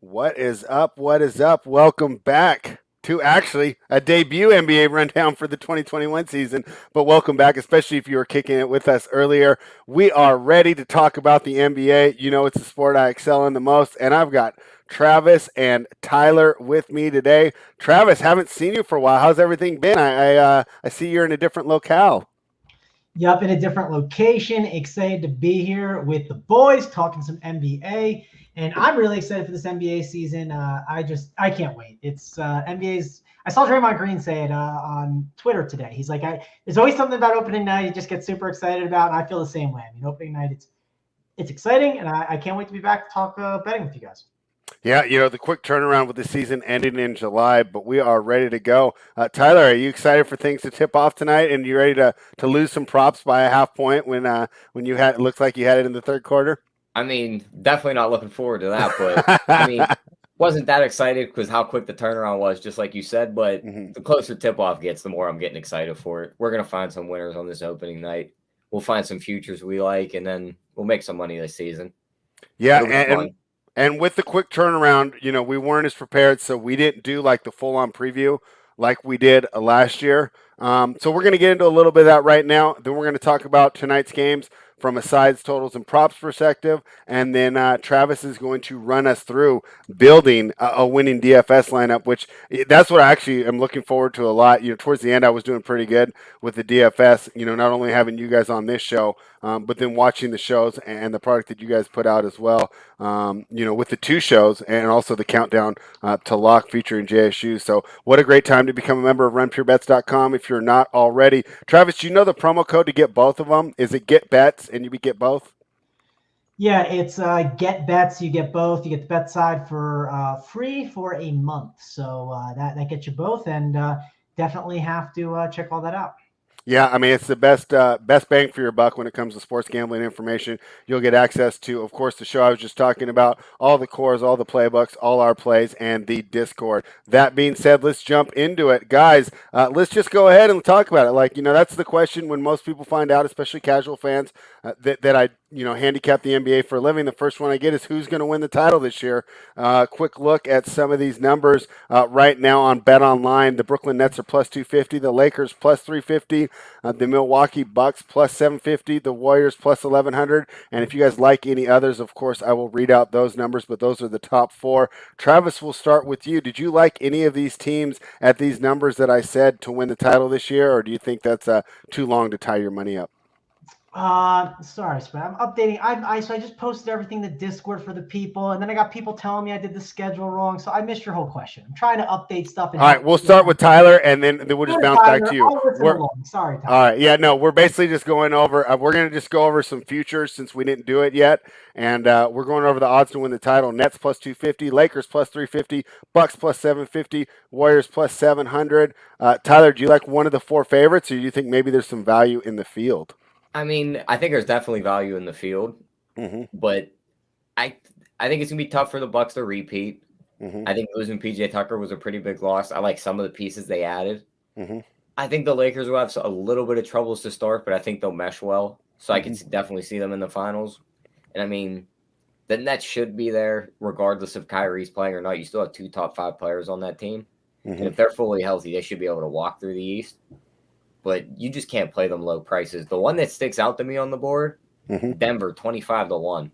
What is up? What is up? Welcome back to actually a debut NBA rundown for the 2021 season. But welcome back, especially if you were kicking it with us earlier. We are ready to talk about the NBA. You know, it's the sport I excel in the most. And I've got Travis and Tyler with me today. Travis, haven't seen you for a while. How's everything been? I see you're in a different locale. Yup, in a different location. Excited to be here with the boys talking some NBA. And I'm really excited for this NBA season. I can't wait. It's NBA's. I saw Draymond Green say it on Twitter today. He's like, there's always something about opening night you just get super excited about. And I feel the same way. I mean, opening night, it's exciting. And I can't wait to be back to talk betting with you guys. Yeah, the quick turnaround with the season ending in July, but we are ready to go. Tyler, are you excited for things to tip off tonight? And you ready to lose some props by a half point when you had it looks like you had it in the third quarter? I mean, definitely not looking forward to that, but I mean, wasn't that excited because how quick the turnaround was, just like you said. But the closer tip off gets, the more I'm getting excited for it. We're gonna find some winners on this opening night. We'll find some futures we like, and then we'll make some money this season. Yeah, It'll be fun. and with the quick turnaround, we weren't as prepared, so we didn't do like the full on preview like we did last year. So we're going to get into a little bit of that right now. Then we're going to talk about tonight's games from a sides, totals, and props perspective. And then Travis is going to run us through building a winning DFS lineup, which that's what I actually am looking forward to a lot. Towards the end, I was doing pretty good with the DFS, not only having you guys on this show, but then watching the shows and the product that you guys put out as well, with the two shows and also the countdown to lock featuring JSU. So what a great time to become a member of runpurebets.com if you're not already. Travis, do you know the promo code to get both of them? Is it Get Bets and you get both? Yeah, it's get bets. You get both. You get the bet side for free for a month. So that gets you both, and definitely have to check all that out. Yeah, I mean it's the best bang for your buck when it comes to sports gambling information. You'll get access to, of course, the show I was just talking about, all the cores, all the playbooks, all our plays, and the Discord. That being said, let's jump into it, guys. Let's just go ahead and talk about it. That's the question when most people find out, especially casual fans, that I handicap the NBA for a living. The first one I get is who's going to win the title this year. Quick look at some of these numbers right now on Bet Online. The Brooklyn Nets are plus 250, the Lakers plus 350, the Milwaukee Bucks plus 750, the Warriors plus 1100. And if you guys like any others, of course, I will read out those numbers, but those are the top four. Travis, we'll start with you. Did you like any of these teams at these numbers that I said to win the title this year, or do you think that's too long to tie your money up? Sorry, Spread. I'm updating. So I just posted everything in the Discord for the people, and then I got people telling me I did the schedule wrong. So I missed your whole question. I'm trying to update stuff. All right, we'll start with Tyler, and then we'll just bounce back to you. Sorry, Tyler. All right, yeah, no, we're basically just going over. We're going to just go over some futures since we didn't do it yet, and we're going over the odds to win the title. Nets plus 250, Lakers plus 350, Bucks plus 750, Warriors plus 700. Tyler, do you like one of the four favorites, or do you think maybe there's some value in the field? I mean, I think there's definitely value in the field, but I think it's gonna be tough for the Bucks to repeat. I think losing PJ Tucker was a pretty big loss. I like some of the pieces they added. I think the Lakers will have a little bit of troubles to start, but I think they'll mesh well. So I can definitely see them in the finals. And I mean, the Nets should be there regardless if Kyrie's playing or not. You still have two top five players on that team, and if they're fully healthy, they should be able to walk through the East. But you just can't play them low prices. The one that sticks out to me on the board, Denver, 25-1.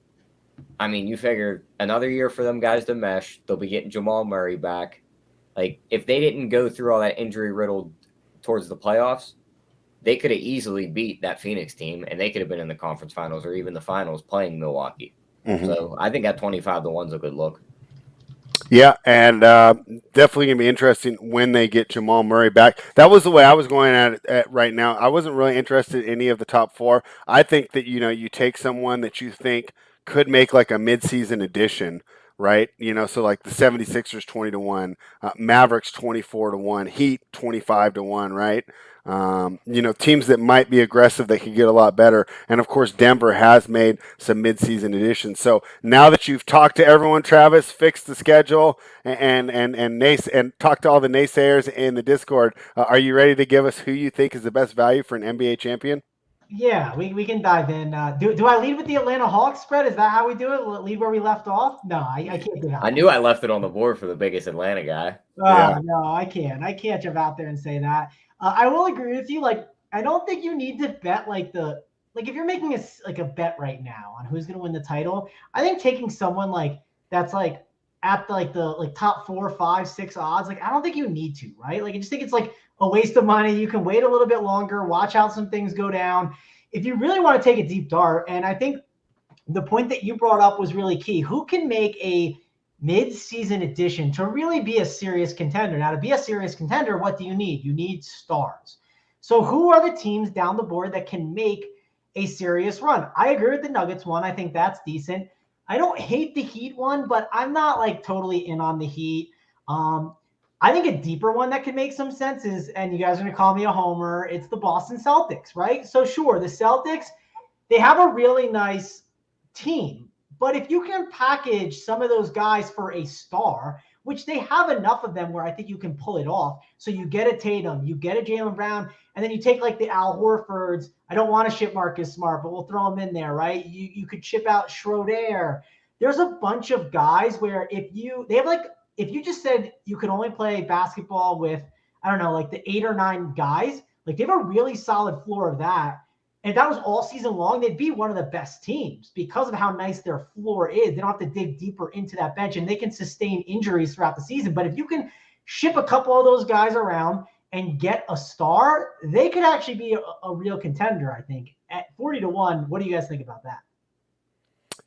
I mean, you figure another year for them guys to mesh. They'll be getting Jamal Murray back. Like, if they didn't go through all that injury riddled towards the playoffs, they could have easily beat that Phoenix team, and they could have been in the conference finals or even the finals playing Milwaukee. So I think that 25-1 is a good look. Yeah, and definitely going to be interesting when they get Jamal Murray back. That was the way I was going at it right now. I wasn't really interested in any of the top four. I think that, you take someone that you think could make like a midseason addition, right? So like the 76ers 20-1, Mavericks 24-1, Heat 25-1, right? Teams that might be aggressive that could get a lot better. And of course, Denver has made some midseason additions. So now that you've talked to everyone, Travis, fixed the schedule and talked to all the naysayers in the Discord, are you ready to give us who you think is the best value for an NBA champion? Yeah, we can dive in. Do I lead with the Atlanta Hawks spread? Is that how we do it? Leave where we left off? No, I can't do that. I knew I left it on the board for the biggest Atlanta guy. Yeah. No, I can't. I can't jump out there and say that. I will agree with you. Like, I don't think you need to bet like if you're making a bet right now on who's going to win the title. I think taking someone like that's like at the top 4, 5, 6 odds. Like, I don't think you need to, right? Like, I just think it's like a waste of money. You can wait a little bit longer, watch out some things go down. If you really want to take a deep dart, and I think the point that you brought up was really key. Who can make a mid-season addition to really be a serious contender? Now, to be a serious contender, what do you need? You need stars. So who are the teams down the board that can make a serious run? I agree with the Nuggets one. I think that's decent. I don't hate the Heat one, but I'm not like totally in on the Heat. I think a deeper one that could make some sense is, and you guys are going to call me a homer, it's the Boston Celtics, right? So sure, the Celtics, they have a really nice team. But if you can package some of those guys for a star, which they have enough of them where I think you can pull it off. So you get a Tatum, you get a Jaylen Brown, and then you take like the Al Horfords. I don't want to ship Marcus Smart, but we'll throw him in there, right? You could ship out Schroeder. There's a bunch of guys where if you just said you could only play basketball with, I don't know, like the 8 or 9 guys, like they have a really solid floor of that. And if that was all season long, they'd be one of the best teams because of how nice their floor is. They don't have to dig deeper into that bench, and they can sustain injuries throughout the season. But if you can ship a couple of those guys around and get a star, they could actually be a real contender, I think. At 40-1, what do you guys think about that?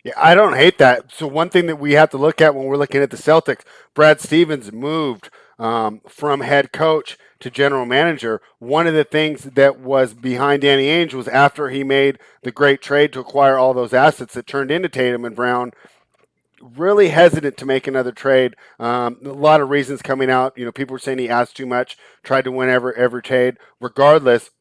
Yeah, I don't hate that. So one thing that we have to look at when we're looking at the Celtics, Brad Stevens moved from head coach to general manager. One of the things that was behind Danny Ainge was after he made the great trade to acquire all those assets that turned into Tatum and Brown, really hesitant to make another trade. A lot of reasons coming out. People were saying he asked too much, tried to win every trade. Regardless,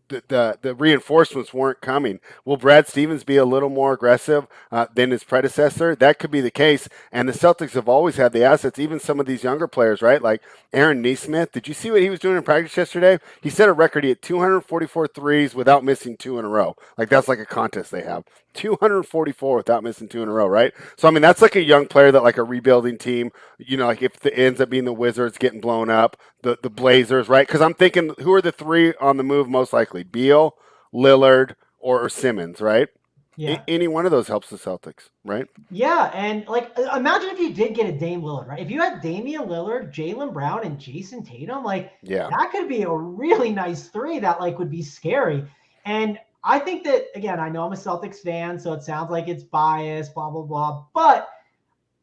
the reinforcements weren't coming. Will Brad Stevens be a little more aggressive than his predecessor? That could be the case. And the Celtics have always had the assets, even some of these younger players, right? Like Aaron Nesmith. Did you see what he was doing in practice yesterday? He set a record. He had 244 threes without missing 2 in a row. Like that's like a contest they have. 244 without missing 2 in a row, right? So, I mean, that's like a young player that like a rebuilding team, like if it ends up being the Wizards getting blown up, the Blazers, right? Because I'm thinking, who are the 3 on the move most likely? Beal, Lillard, or Simmons, right? Yeah. Any one of those helps the Celtics, right? Yeah, and like imagine if you did get a Dame Lillard, right? If you had Damian Lillard, Jaylen Brown, and Jason Tatum, like Yeah. that could be a really nice 3 that like would be scary. And I think that, again, I know I'm a Celtics fan, so it sounds like it's biased, blah blah blah, but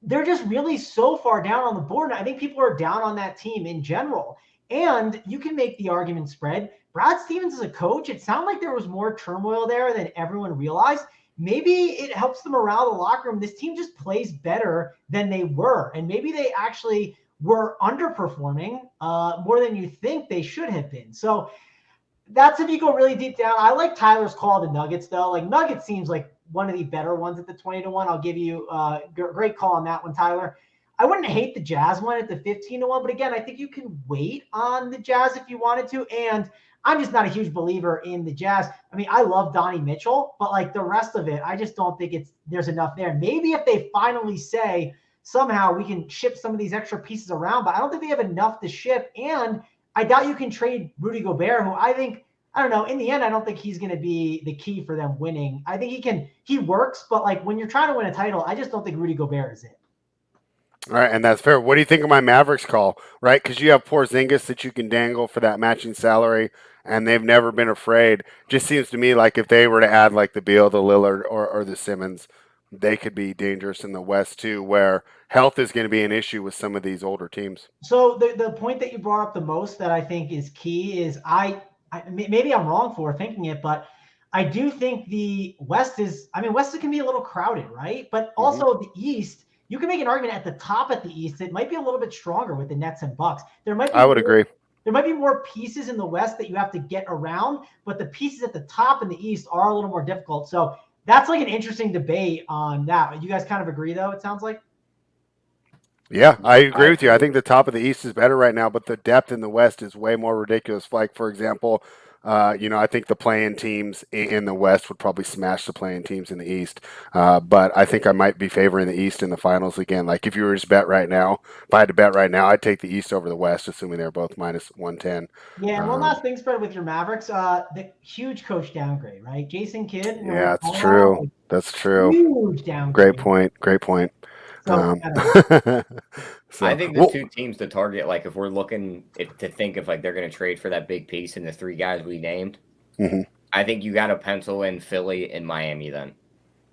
they're just really so far down on the board. And I think people are down on that team in general. And you can make the argument spread. Brad Stevens is a coach. It sounded like there was more turmoil there than everyone realized. Maybe it helps the morale of the locker room. This team just plays better than they were. And maybe they actually were underperforming more than you think they should have been. So that's if you go really deep down. I like Tyler's call to Nuggets, though. Like Nuggets seems like one of the better ones at the 20-1. I'll give you a great call on that one, Tyler. I wouldn't hate the Jazz one at the 15-1, but again, I think you can wait on the Jazz if you wanted to. And I'm just not a huge believer in the Jazz. I mean, I love Donnie Mitchell, but like the rest of it, I just don't think there's enough there. Maybe if they finally say somehow we can ship some of these extra pieces around, but I don't think they have enough to ship. And I doubt you can trade Rudy Gobert, who I don't know, in the end, I don't think he's going to be the key for them winning. I think he works, but like when you're trying to win a title, I just don't think Rudy Gobert is it. All right, and that's fair. What do you think of my Mavericks call, right? Because you have Porzingis that you can dangle for that matching salary, and they've never been afraid. Just seems to me like if they were to add like the Beal, the Lillard, or the Simmons, they could be dangerous in the West too, where health is going to be an issue with some of these older teams. So the point that you brought up the most that I think is key is maybe I'm wrong for thinking it, but I do think the West can be a little crowded, right? But also the East, you can make an argument at the top at the East. It might be a little bit stronger with the Nets and Bucks. I would agree. There might be more pieces in the West that you have to get around, but the pieces at the top in the East are a little more difficult. So that's like an interesting debate on that. You guys kind of agree, though, it sounds like? Yeah, I agree with you. I think the top of the East is better right now, but the depth in the West is way more ridiculous. Like, for example, I think the play-in teams in the West would probably smash the play-in teams in the East. But I think I might be favoring the East in the finals again. Like if you were to bet right now, if I had to bet right now, I'd take the East over the West, assuming they're both minus 110. Yeah, and one last thing, spread with your Mavericks. The huge coach downgrade, right? Jason Kidd. Yeah, it's true. Like, that's true. Huge downgrade. Great point. So, so I think the two teams to target, like if we're looking to think if like they're going to trade for that big piece and the three guys we named, I think you got to pencil in Philly and Miami. Then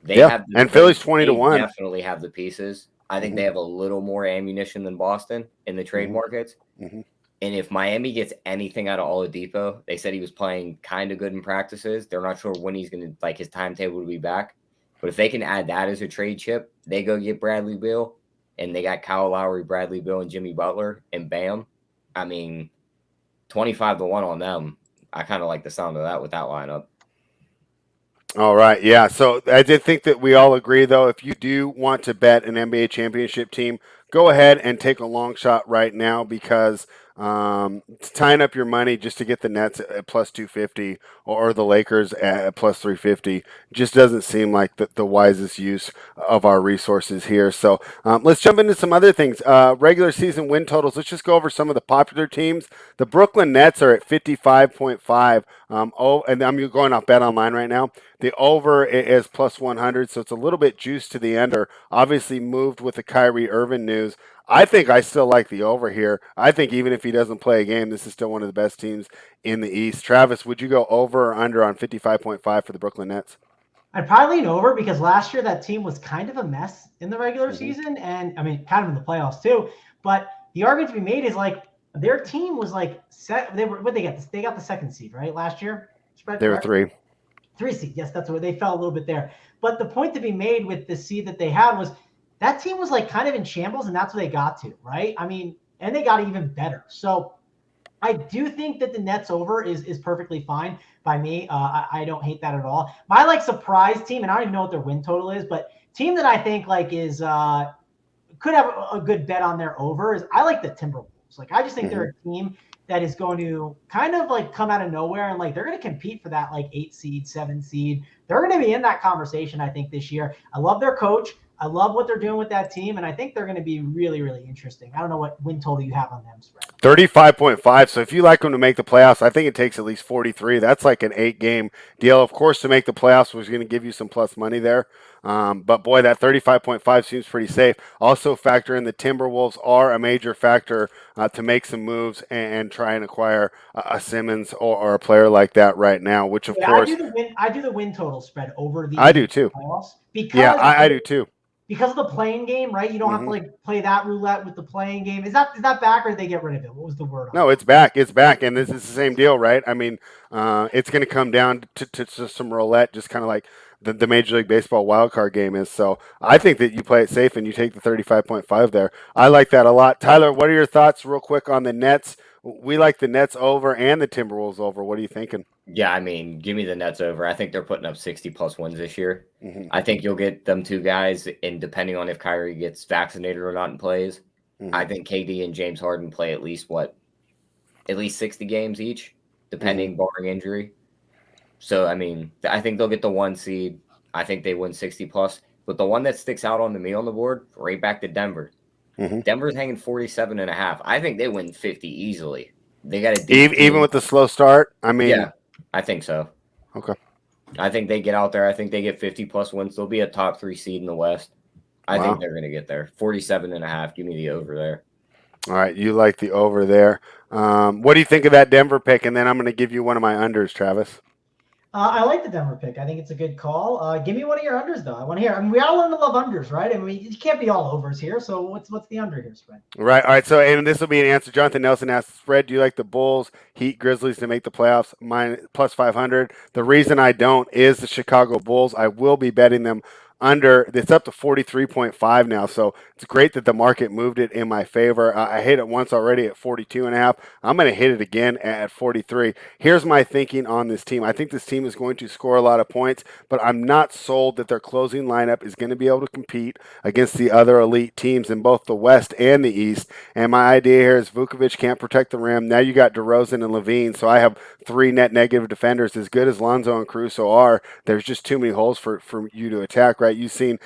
and Philly's 20-1. Definitely have the pieces. I think they have a little more ammunition than Boston in the trade markets. And if Miami gets anything out of Oladipo, they said he was playing kind of good in practices. They're not sure when he's going to, like, his timetable to be back. But if they can add that as a trade chip, they go get Bradley Beal, and they got Kyle Lowry, Bradley Beal, and Jimmy Butler, and bam. I mean, 25-1 on them. I kind of like the sound of that with that lineup. All right, yeah. So I did think that we all agree, though, if you do want to bet an NBA championship team, go ahead and take a long shot right now because tying up your money just to get the Nets at plus 250 or the Lakers at plus 350 just doesn't seem like the wisest use of our resources here. So let's jump into some other things. Regular season win totals. Let's just go over some of the popular teams. The Brooklyn Nets are at 55.5. And I'm going off Bet Online right now. The over is plus 100, so it's a little bit juiced to the under. Obviously moved with the Kyrie Irving news. I think I still like the over here. I think even if he doesn't play a game, this is still one of the best teams in the East. Travis, would you go over or under on 55.5 for the Brooklyn Nets? I'd probably lean over because last year that team was kind of a mess in the regular season, and I mean, kind of in the playoffs too. But the argument to be made is like their team was like set. They got the second seed right last year. They were 3 seed. Yes, that's where they fell a little bit there. But the point to be made with the seed that they had was that team was like kind of in shambles, and that's what they got to, right? I mean, and they got even better. So I do think that the Nets over is perfectly fine by me. I don't hate that at all. My like surprise team, and I don't even know what their win total is, but team that I think like is could have a good bet on their over is I like the Timberwolves. Like I just think they're a team that is going to kind of like come out of nowhere and like they're going to compete for that like 8 seed, 7 seed. They're going to be in that conversation, I think, this year. I love their coach. I love what they're doing with that team, and I think they're going to be really, really interesting. I don't know what win total you have on them, spread. 35.5. So if you like them to make the playoffs, I think it takes at least 43. That's like an 8-game deal. Of course, to make the playoffs was going to give you some plus money there. But boy, that 35.5 seems pretty safe. Also factor in the Timberwolves are a major factor to make some moves and try and acquire a Simmons or a player like that right now, which of course. I do the win total spread over the I do too. playoffs. I do too. Because of the playing game, right? You don't have to like play that roulette with the playing game. Is that back or did they get rid of it? What was the word? No, it's back. It's back, and this is the same deal, right? I mean, it's going to come down to some roulette, just kind of like the Major League Baseball wild card game is. So I think that you play it safe and you take the 35.5 there. I like that a lot. Tyler, what are your thoughts, real quick, on the Nets? We like the Nets over and the Timberwolves over. What are you thinking? Yeah, I mean, give me the Nets over. I think they're putting up 60-plus wins this year. I think you'll get them two guys, and depending on if Kyrie gets vaccinated or not and plays, I think KD and James Harden play at least 60 games each, depending, barring injury. So, I mean, I think they'll get the 1 seed. I think they win 60-plus. But the one that sticks out on me on the board, right back to Denver. Denver's hanging 47.5. I think they win 50 easily. They got a even with the slow start. I mean, yeah, I think so. Okay. I think they get out there. I think they get 50-plus wins. They'll be a top 3 seed in the West. I think they're going to get there. 47.5. Give me the over there. All right, you like the over there. What do you think of that Denver pick? And then I'm going to give you one of my unders, Travis. I like the Denver pick. I think it's a good call. Give me one of your unders, though. I want to hear. I mean, we all learn to love unders, right? I mean, you can't be all overs here. So what's the under here, spread? Right. All right. So, and this will be an answer. Jonathan Nelson asked, spread, do you like the Bulls, Heat, Grizzlies to make the playoffs? Mine plus 500. The reason I don't is the Chicago Bulls. I will be betting them under. It's up to 43.5 now, so it's great that the market moved it in my favor. I hit it once already at 42.5. I'm going to hit it again at 43. Here's my thinking on this team. I think this team is going to score a lot of points, but I'm not sold that their closing lineup is going to be able to compete against the other elite teams in both the West and the East. And my idea here is Vukovic can't protect the rim. Now you got DeRozan and Levine, so I have 3 net negative defenders. As good as Lonzo and Caruso are, there's just too many holes for you to attack, right? You've seen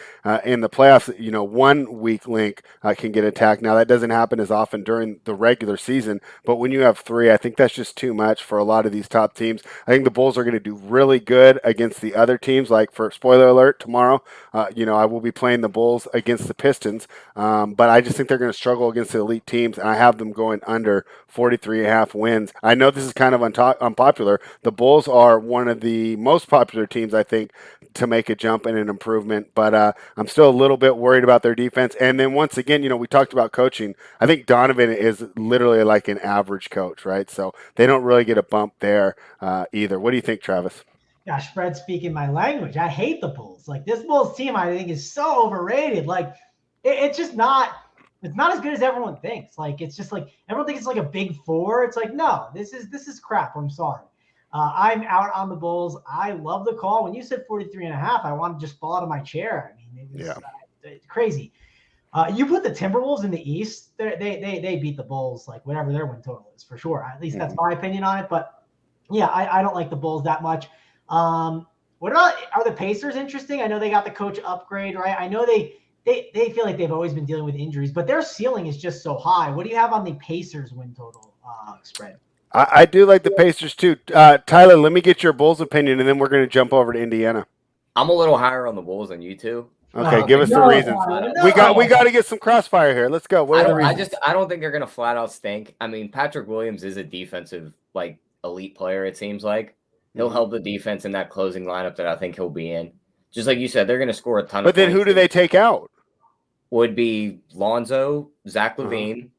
in the playoffs, one weak link can get attacked. Now, that doesn't happen as often during the regular season, but when you have 3, I think that's just too much for a lot of these top teams. I think the Bulls are going to do really good against the other teams, like for spoiler alert, tomorrow, I will be playing the Bulls against the Pistons, but I just think they're going to struggle against the elite teams, and I have them going under 43.5 wins. I know this is kind of unpopular. The Bulls are one of the most popular teams, I think, to make a jump and an improvement, but I'm still a little bit worried about their defense. And then once again, we talked about coaching. I think Donovan is literally like an average coach, right? So they don't really get a bump there either. What do you think, Travis? Gosh, Fred's speaking my language. I hate the Bulls. Like, this Bulls team, I think, is so overrated. Like, it's just not. It's not as good as everyone thinks. Like, it's just like everyone thinks it's like a big 4. It's like, no, this is crap. I'm sorry. I'm out on the Bulls. I love the call. When you said 43.5, I want to just fall out of my chair. I mean, it was it's crazy. You put the Timberwolves in the East. They beat the Bulls, like whatever their win total is, for sure. At least that's my opinion on it. But yeah, I don't like the Bulls that much. What about, are the Pacers interesting? I know they got the coach upgrade, right? I know they feel like they've always been dealing with injuries, but their ceiling is just so high. What do you have on the Pacers win total spread? I do like the Pacers too. Tyler, let me get your Bulls opinion, and then we're going to jump over to Indiana. I'm a little higher on the Bulls than you two. Okay, give us the reasons. We got to get some crossfire here. Let's go. What are the reasons? I don't think they're going to flat out stink. I mean, Patrick Williams is a defensive, elite player, it seems like. He'll help the defense in that closing lineup that I think he'll be in. Just like you said, they're going to score a ton of points. But then who do they take out? Would be Lonzo, Zach LaVine,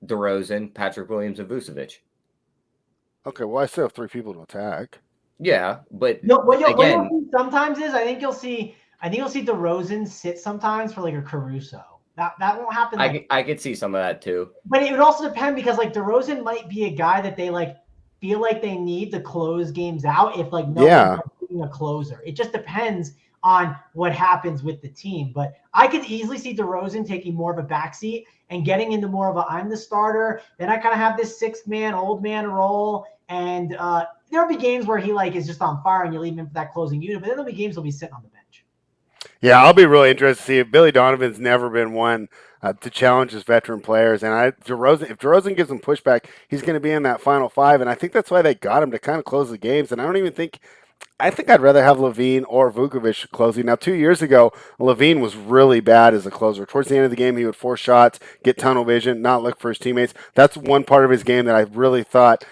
DeRozan, Patrick Williams, and Vucevic. Okay, well, I still have 3 people to attack. Yeah, but what you'll see sometimes is I think you'll see DeRozan sit sometimes for like a Caruso. That won't happen. I could see some of that too. But it would also depend because DeRozan might be a guy that they feel like they need to close games out if no one's being a closer. It just depends on what happens with the team. But I could easily see DeRozan taking more of a backseat and getting into more of a I'm the starter. Then I kind of have this 6-man, old man role. And there'll be games where he is just on fire and you leave him for that closing unit. But then there'll be games he'll be sitting on the bench. Yeah, I'll be really interested to see if Billy Donovan's never been one to challenge his veteran players. And if DeRozan gives him pushback, he's going to be in that final 5. And I think that's why they got him to kind of close the games. And I think I'd rather have Levine or Vukovic closing. Now, 2 years ago, Levine was really bad as a closer. Towards the end of the game, he would force shots, get tunnel vision, not look for his teammates. That's one part of his game that I really thought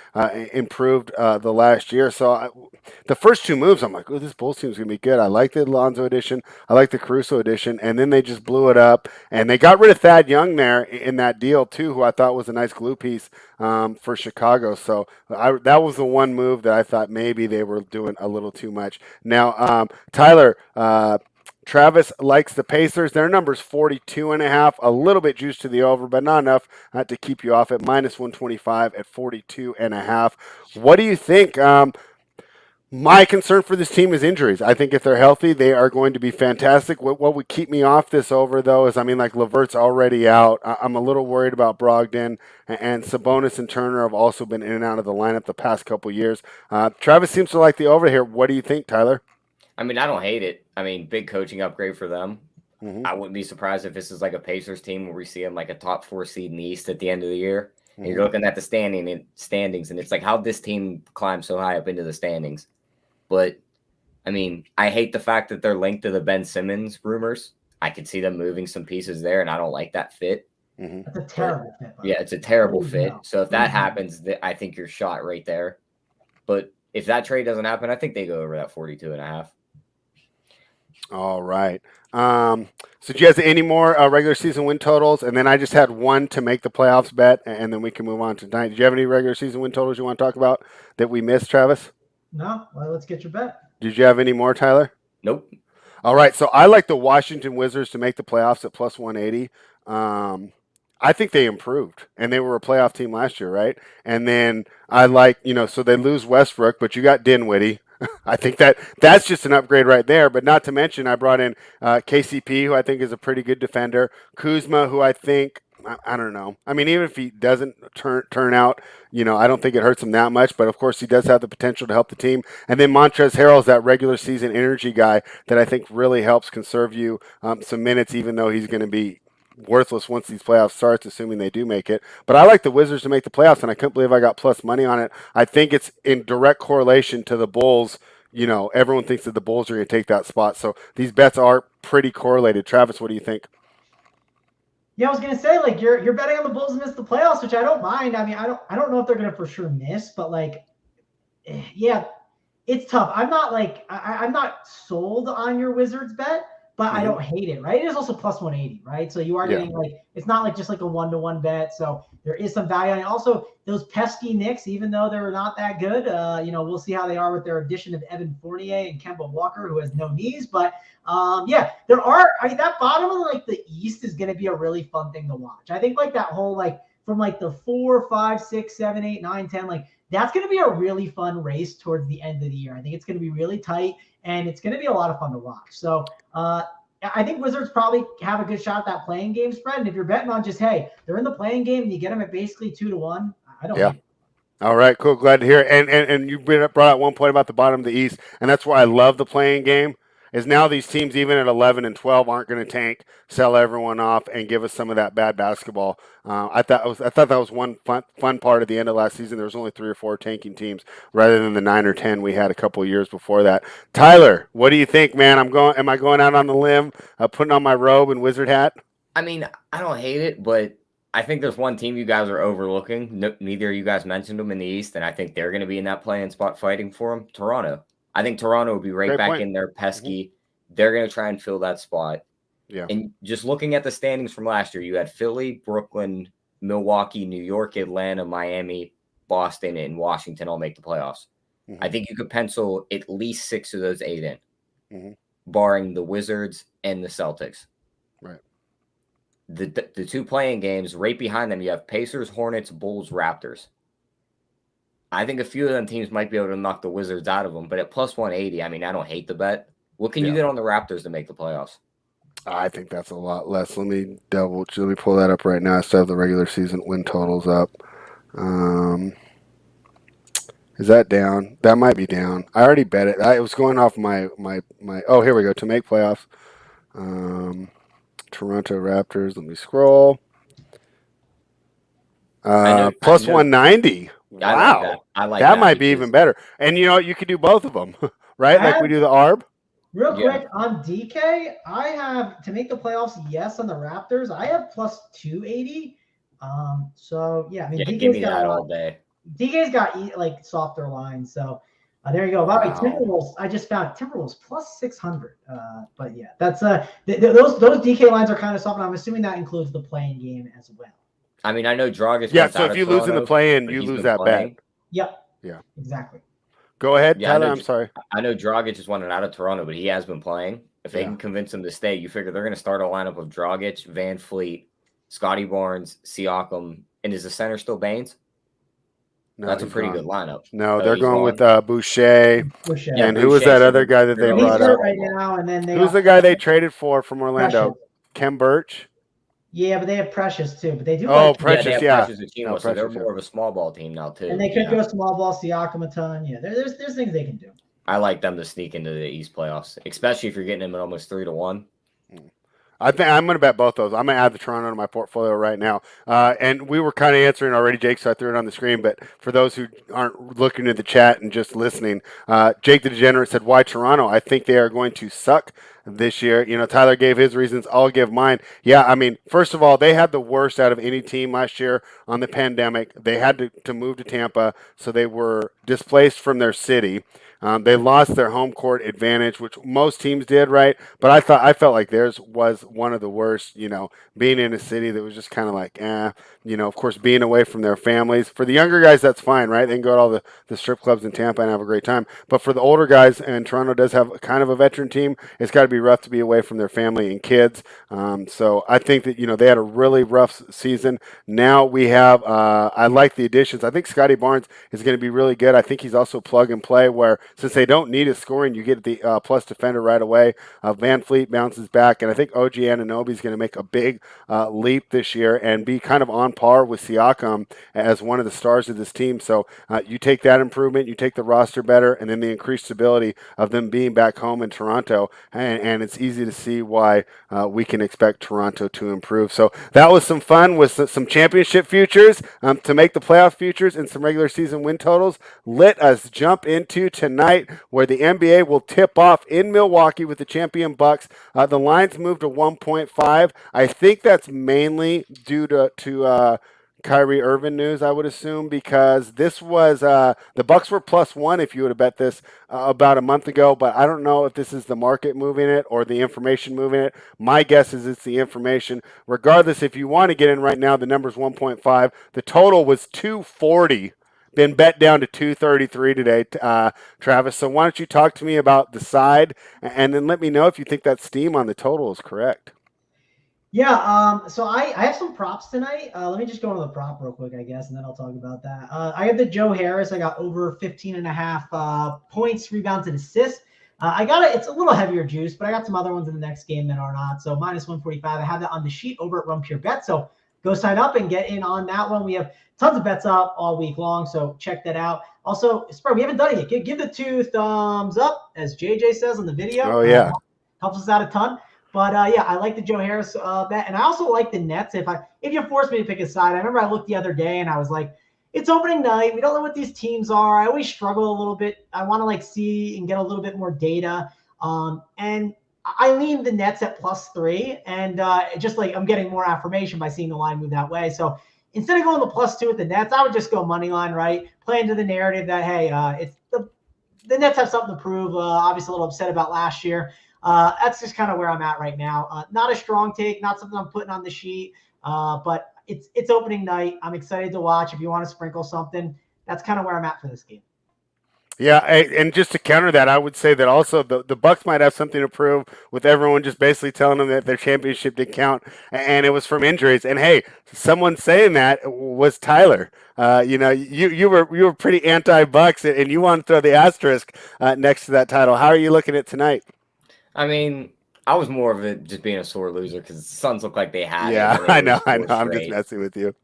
improved the last year. So the first 2 moves, I'm like, oh, this Bulls team's going to be good. I like the Alonzo edition. I like the Caruso edition. And then they just blew it up. And they got rid of Thad Young there in that deal, too, who I thought was a nice glue piece for Chicago. So that was the one move that I thought maybe they were doing a little too much. Now, Tyler, Travis likes the Pacers. Their number's 42.5, a little bit juiced to the over, but not enough to keep you off at -125 at 42.5. What do you think? My concern for this team is injuries. I think if they're healthy, they are going to be fantastic. What would keep me off this over, though, is, Levert's already out. I'm a little worried about Brogdon, and Sabonis and Turner have also been in and out of the lineup the past couple years. Travis seems to like the over here. What do you think, Tyler? I don't hate it. big coaching upgrade for them. Mm-hmm. I wouldn't be surprised if this is like a Pacers team where we see them like a top 4 seed in the East at the end of the year. And you're looking at the standings, and it's like, how'd this team climb so high up into the standings? But, I hate the fact that they're linked to the Ben Simmons rumors. I could see them moving some pieces there, and I don't like that fit. Mm-hmm. It's a terrible fit. Yeah, it's a terrible fit. So if that happens, I think you're shot right there. But if that trade doesn't happen, I think they go over that 42.5. All right. So do you guys have any more regular season win totals? And then I just had one to make the playoffs bet, and then we can move on to tonight. Did you have any regular season win totals you want to talk about that we missed, Travis? No. Well, let's get your bet. Did you have any more, Tyler? Nope. All right, so I like the Washington Wizards to make the playoffs at plus 180. I think they improved, and they were a playoff team last year, right? And then I like, so they lose Westbrook, but you got Dinwiddie. I think that's just an upgrade right there. But not to mention, I brought in KCP, who I think is a pretty good defender. Kuzma, who I think I don't know. I mean, even if he doesn't turn out, I don't think it hurts him that much. But of course, he does have the potential to help the team. And then Montrezl Harrell's that regular season energy guy that I think really helps conserve you some minutes, even though he's going to be worthless once these playoffs starts, assuming they do make it. But I like the Wizards to make the playoffs, and I couldn't believe I got plus money on it. I think it's in direct correlation to the Bulls. Everyone thinks that the Bulls are going to take that spot, so these bets are pretty correlated. Travis, what do you think? Yeah, I was gonna say, like, you're betting on the Bulls to miss the playoffs, which I don't mind. I mean, I don't know if they're gonna for sure miss, but like, yeah, it's tough. I'm not like I'm not sold on your Wizards bet, but I don't hate it, right? It is also plus 180, right? So you are getting like, it's not like just like a 1-to-1 bet. So there is some value on it. Also, those pesky Knicks, even though they're not that good, we'll see how they are with their addition of Evan Fournier and Kemba Walker, who has no knees. But there are, that bottom of like the East is going to be a really fun thing to watch. I think like that whole, like from like the 4, 5, 6, 7, 8, 9, 10, like that's going to be a really fun race towards the end of the year. I think it's going to be really tight, and it's going to be a lot of fun to watch. So I think Wizards probably have a good shot at that playing game spread. And if you're betting on just, hey, they're in the playing game and you get them at basically 2-1, I don't know. All right, cool. Glad to hear it. And you brought out one point about the bottom of the East, and that's why I love the playing game. Is now these teams, even at 11 and 12, aren't going to tank, sell everyone off, and give us some of that bad basketball. I thought that was one fun part at the end of last season. There was only 3 or 4 tanking teams rather than the 9 or 10 we had a couple of years before that. Tyler, what do you think, man? Am I going out on the limb, putting on my robe and wizard hat? I mean, I don't hate it, but I think there's one team you guys are overlooking. Neither of you guys mentioned them in the East, and I think they're going to be in that play-in spot fighting for them. Toronto. I think Toronto will be right back in there pesky. Mm-hmm. They're going to try and fill that spot. Yeah. And just looking at the standings from last year, you had Philly, Brooklyn, Milwaukee, New York, Atlanta, Miami, Boston, and Washington all make the playoffs. Mm-hmm. I think you could pencil at least 6 of those 8 in, barring the Wizards and the Celtics. Right. The 2 playing games, right behind them, you have Pacers, Hornets, Bulls, Raptors. I think a few of them teams might be able to knock the Wizards out of them, but at plus 180, I mean, I don't hate the bet. What can you get on the Raptors to make the playoffs? I think that's a lot less. Let me pull that up right now. I still have the regular season win totals up. Is that down? That might be down. I already bet it. It was going off my. Oh, here we go. To make playoffs. Toronto Raptors. Let me scroll. Plus 190. Wow. I like that. Might be even better. And you could do both of them, right? Like we do the ARB. Real quick on DK, I have to make the playoffs. Yes, on the Raptors, I have plus 280. So yeah, I mean, DK's give me that all day. DK's got like softer lines, so there you go. Wow. Timberwolves, I just found Timberwolves plus 600. But yeah, that's those DK lines are kind of soft. And I'm assuming that includes the playing game as well. I mean, I know Dragic. Yeah, so if you lose in the play-in, you lose that bet. Yep. Yeah. Exactly. Go ahead, Tyler. I'm sorry. I know Dragic just wanted out of Toronto, but he has been playing. If they can convince him to stay, you figure they're going to start a lineup of Dragic, Van Fleet, Scotty Barnes, Siakam, and is the center still Baines? No, that's a pretty good lineup. No, they're going with Boucher. Yeah, and who was that other guy that they brought up? Right now, and then who's the guy they traded for from Orlando? Kem Birch. Yeah, but they have Precious too. But they do. Precious, Precious so they're more of a small ball team now too. And they could go small ball, Siakam a ton. Yeah, there's things they can do. I like them to sneak into the East playoffs, especially if you're getting them at almost 3-1. I think I'm going to bet both those. I'm going to add the Toronto to my portfolio right now. And we were kind of answering already, Jake, so I threw it on the screen. But for those who aren't looking at the chat and just listening, Jake the Degenerate said, why Toronto? I think they are going to suck this year. Tyler gave his reasons. I'll give mine. Yeah, I mean, first of all, they had the worst out of any team last year on the pandemic. They had to move to Tampa, so they were displaced from their city. They lost their home court advantage, which most teams did, right? But I felt like theirs was one of the worst. Being in a city that was just kind of like, of course, being away from their families. For the younger guys, that's fine, right? They can go to all the strip clubs in Tampa and have a great time. But for the older guys, and Toronto does have kind of a veteran team, it's got to be rough to be away from their family and kids. So I think that, they had a really rough season. Now we have, I like the additions. I think Scotty Barnes is going to be really good. I think he's also plug and play, where since they don't need his scoring, you get the plus defender right away. Van Fleet bounces back, and I think OG Anunoby is going to make a big leap this year and be kind of on par with Siakam as one of the stars of this team. So you take that improvement, you take the roster better, and then the increased stability of them being back home in Toronto, and it's easy to see why we can expect Toronto to improve. So that was some fun with some championship futures to make the playoff futures and some regular season win totals. Let us jump into tonight, where the NBA will tip off in Milwaukee with the champion Bucks. The lines moved to 1.5. I think that's mainly due to Kyrie Irving news, I would assume, because this was the Bucks were +1 if you would have bet this about a month ago, but I don't know if this is the market moving it or the information moving it. My guess is it's the information. Regardless, if you want to get in right now, the number's 1.5. The total was 240. Been bet down to 233 today, Travis. So why don't you talk to me about the side, and then let me know if you think that steam on the total is correct. Yeah, so I have some props tonight. Let me just go into the prop real quick, I guess, and then I'll talk about that. I have the Joe Harris. I got over 15.5 points, rebounds, and assists. It's a little heavier juice, but I got some other ones in the next game that are not. So -145. I have that on the sheet over at Run Pure Bet. So go sign up and get in on that one. We have tons of bets up all week long, so check that out. Also, Spur, we haven't done it yet. Give the 2 thumbs up, as JJ says on the video. Oh, yeah. Helps us out a ton. But yeah, I like the Joe Harris bet, and I also like the Nets. If you force me to pick a side, I remember I looked the other day and I was like, it's opening night. We don't know what these teams are. I always struggle a little bit. I want to see and get a little bit more data. And I lean the Nets at +3, and I'm getting more affirmation by seeing the line move that way. So instead of going the +2 with the Nets, I would just go money line, right? Play into the narrative that it's the Nets have something to prove. Obviously, a little upset about last year. That's just kind of where I'm at right now. Not a strong take, not something I'm putting on the sheet, but it's opening night. I'm excited to watch. If you want to sprinkle something, that's kind of where I'm at for this game. Yeah, and just to counter that, I would say that also the Bucks might have something to prove with everyone just basically telling them that their championship did count, and it was from injuries. And hey, someone saying that was Tyler. You were pretty anti-Bucks, and you want to throw the asterisk next to that title. How are you looking at tonight? I mean, I was more of it just being a sore loser because the Suns look like they had it. I know. I'm just messing with you.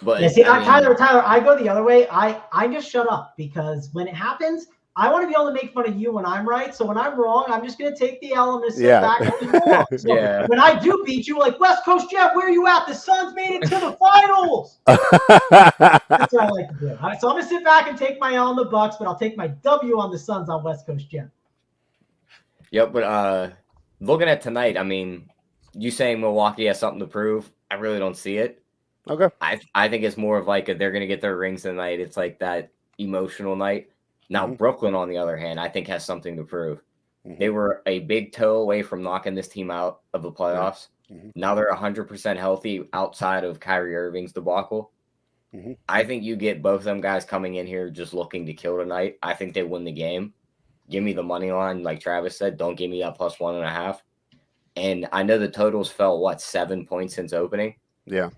But yeah, see, Tyler, I go the other way. I just shut up, because when it happens, I want to be able to make fun of you when I'm right. So when I'm wrong, I'm just going to take the L and sit back and be wrong. So when I do beat you, like, West Coast Jeff, where are you at? The Suns made it to the finals. That's what I like to do. All right, so I'm going to sit back and take my L on the Bucks, but I'll take my W on the Suns on West Coast Jeff. Yep, but looking at tonight, I mean, you saying Milwaukee has something to prove, I really don't see it. Okay. I think it's more of like they're going to get their rings tonight. It's like that emotional night. Now, Brooklyn, on the other hand, I think has something to prove. They were a big toe away from knocking this team out of the playoffs. Now they're 100% healthy outside of Kyrie Irving's debacle. I think you get both of them guys coming in here just looking to kill tonight. I think they win the game. Give me the money line, like Travis said. Don't give me that +1.5. And I know the totals fell, 7 points since opening? Yeah.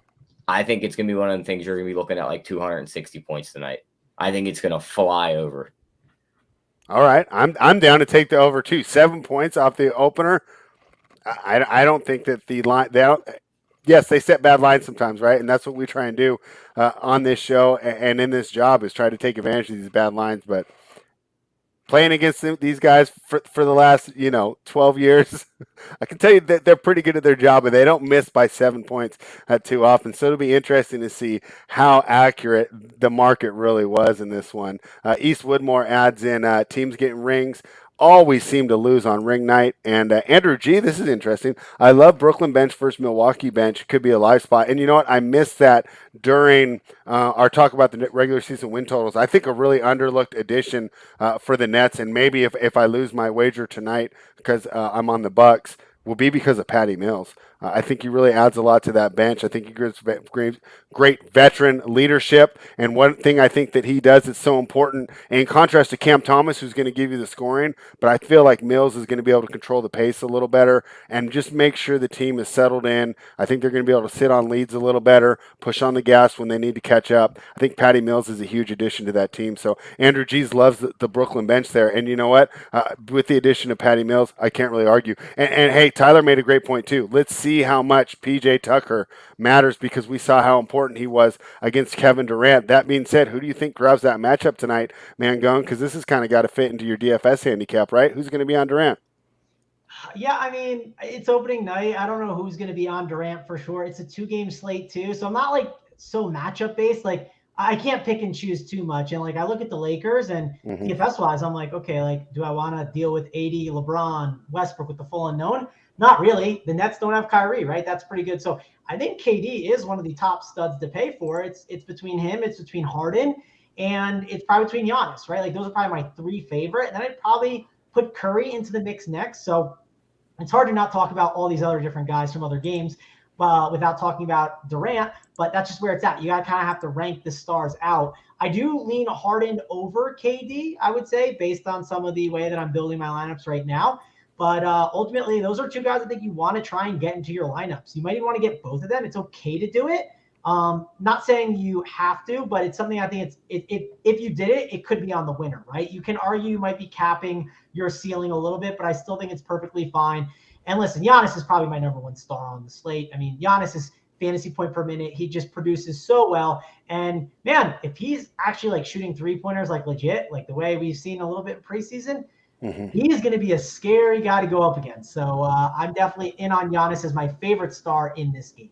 I think it's going to be one of the things you're going to be looking at, like 260 points tonight. I think it's going to fly over. All right. I'm down to take the over, too. 7 points off the opener. I don't think that the line – yes, they set bad lines sometimes, right? And that's what we try and do on this show and in this job, is try to take advantage of these bad lines. But playing against these guys for the last 12 years, I can tell you that they're pretty good at their job, and they don't miss by 7 points too often. So it'll be interesting to see how accurate the market really was in this one. East Woodmore adds in teams getting rings always seem to lose on ring night. And Andrew G, this is interesting. I love Brooklyn bench versus Milwaukee bench. Could be a live spot. And you know what? I missed that during our talk about the regular season win totals. I think a really underlooked addition for the Nets, and maybe if I lose my wager tonight because I'm on the Bucks, will be because of Patty Mills. I think he really adds a lot to that bench. I think he gives great veteran leadership. And one thing I think that he does that's so important, in contrast to Cam Thomas, who's going to give you the scoring, but I feel like Mills is going to be able to control the pace a little better and just make sure the team is settled in. I think they're going to be able to sit on leads a little better, push on the gas when they need to catch up. I think Patty Mills is a huge addition to that team. So Andrew G's loves the Brooklyn bench there. And you know what? With the addition of Patty Mills, I can't really argue. And hey, Tyler made a great point too. Let's see how much PJ Tucker matters because we saw how important he was against Kevin Durant. That being said, who do you think grabs that matchup tonight, Mangone? Because this has kind of got to fit into your DFS handicap, right? Who's going to be on Durant? Yeah, I mean, it's opening night. I don't know who's going to be on Durant for sure. It's a 2-game slate too. So I'm not like so matchup based. Like I can't pick and choose too much. And like I look at the Lakers and DFS wise, I'm like, okay, like do I want to deal with AD, LeBron, Westbrook with the full unknown? Not really. The Nets don't have Kyrie, right? That's pretty good. So I think KD is one of the top studs to pay for. It's between him, it's between Harden, and it's probably between Giannis, right? Like those are probably my 3 favorite. And then I'd probably put Curry into the mix next. So it's hard to not talk about all these other different guys from other games without talking about Durant, but that's just where it's at. You got to kind of have to rank the stars out. I do lean Harden over KD, I would say, based on some of the way that I'm building my lineups right now. But ultimately, those are 2 guys I think you want to try and get into your lineups. You might even want to get both of them. It's okay to do it. Not saying you have to, but it's something I think if you did it, it could be on the winner, right? You can argue you might be capping your ceiling a little bit, but I still think it's perfectly fine. And listen, Giannis is probably my number 1 star on the slate. I mean, Giannis is fantasy point per minute. He just produces so well. And man, if he's actually like shooting 3-pointers like legit, like the way we've seen a little bit in preseason, he is going to be a scary guy to go up against. So I'm definitely in on Giannis as my favorite star in this game.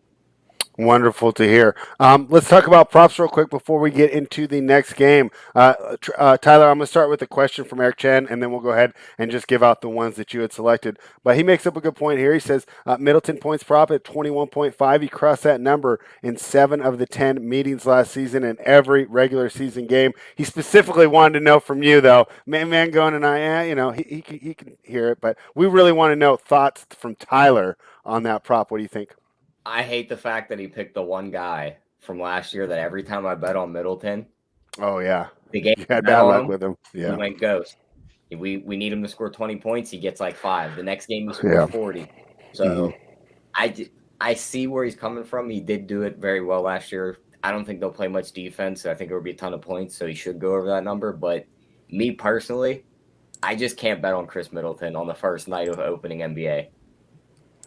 Wonderful to hear. Let's talk about props real quick before we get into the next game. Tyler, I'm going to start with a question from Eric Chen, and then we'll go ahead and just give out the ones that you had selected. But he makes up a good point here. He says Middleton points prop at 21.5. He crossed that number in 7 of the 10 meetings last season in every regular season game. He specifically wanted to know from you, though. Mangone and I, he can hear it, but we really want to know thoughts from Tyler on that prop. What do you think? I hate the fact that he picked the one guy from last year that every time I bet on Middleton. Oh, yeah. The game you had bad luck with him. Yeah. He went ghost. We need him to score 20 points. He gets like 5. The next game he scores 40. So I see where he's coming from. He did do it very well last year. I don't think they'll play much defense. I think it would be a ton of points, so he should go over that number. But me personally, I just can't bet on Chris Middleton on the first night of opening NBA.